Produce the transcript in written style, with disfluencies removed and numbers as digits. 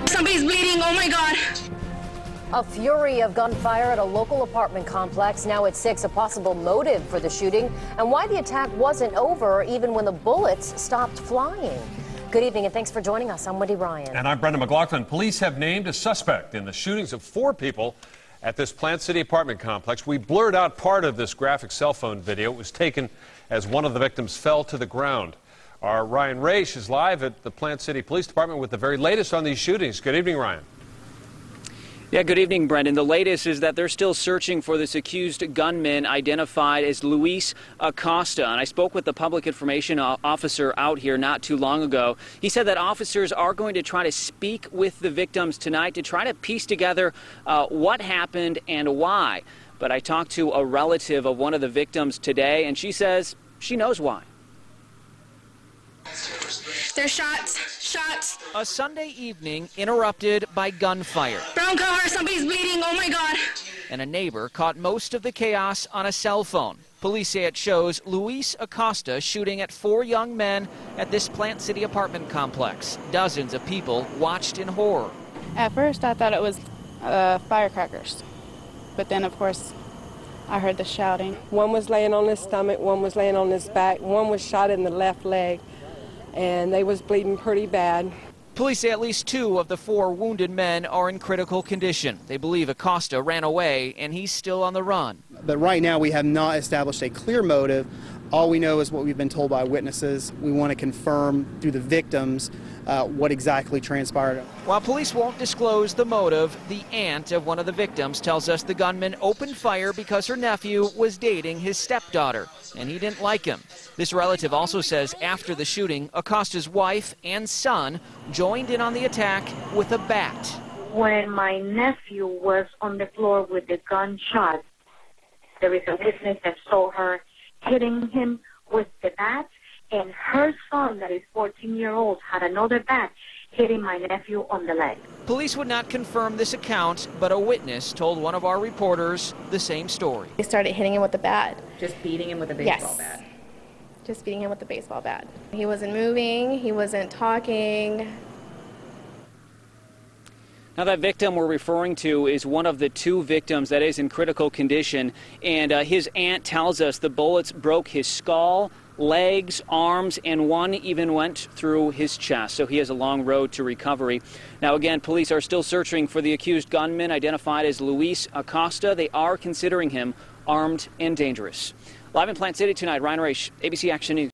Somebody's bleeding, oh my God. A fury of gunfire at a local apartment complex. Now at 6, a possible motive for the shooting and why the attack wasn't over even when the bullets stopped flying. Good evening and thanks for joining us. I'm Wendy Ryan. And I'm Brendan McLaughlin. Police have named a suspect in the shootings of 4 people at this Plant City apartment complex. We blurred out part of this graphic cell phone video. It was taken as one of the victims fell to the ground. Our Ryan Raish is live at the Plant City Police Department with the very latest on these shootings. Good evening, Ryan. Yeah, good evening, Brendan. The latest is that they're still searching for this accused gunman identified as Luis Acosta. And I spoke with the public information officer out here not too long ago. He said that officers are going to try to speak with the victims tonight to try to piece together what happened and why. But I talked to a relative of one of the victims today, and she says she knows why. There's shots. A Sunday evening interrupted by gunfire. Brown cover, somebody's bleeding, oh my God. And a neighbor caught most of the chaos on a cell phone. Police say it shows Luis Acosta shooting at 4 young men at this Plant City apartment complex. Dozens of people watched in horror. At first I thought it was firecrackers, but then of course I heard the shouting. One was laying on his stomach, one was laying on his back, one was shot in the left leg, and they was bleeding pretty bad. Police say at least 2 of the 4 wounded men are in critical condition. They believe Acosta ran away and he's still on the run. But right now we have not established a clear motive. All we know is what we've been told by witnesses. We want to confirm through the victims what exactly transpired. While police won't disclose the motive, the aunt of one of the victims tells us the gunman opened fire because her nephew was dating his stepdaughter, and he didn't like him. This relative also says after the shooting, Acosta's wife and son joined in on the attack with a bat. When my nephew was on the floor with the gunshot, there is a witness that saw her hitting him with the bat, and her son, that is 14-year-old, had another bat hitting my nephew on the leg. Police would not confirm this account, but a witness told one of our reporters the same story. They started hitting him with the bat. Just beating him with a baseball bat? Just beating him with the baseball bat. He wasn't moving, he wasn't talking. Now, that victim we're referring to is one of the 2 victims that is in critical condition, and his aunt tells us the bullets broke his skull, legs, arms, and one even went through his chest. So he has a long road to recovery. Now, again, police are still searching for the accused gunman identified as Luis Acosta. They are considering him armed and dangerous. Live in Plant City tonight, Ryan Raish, ABC Action News.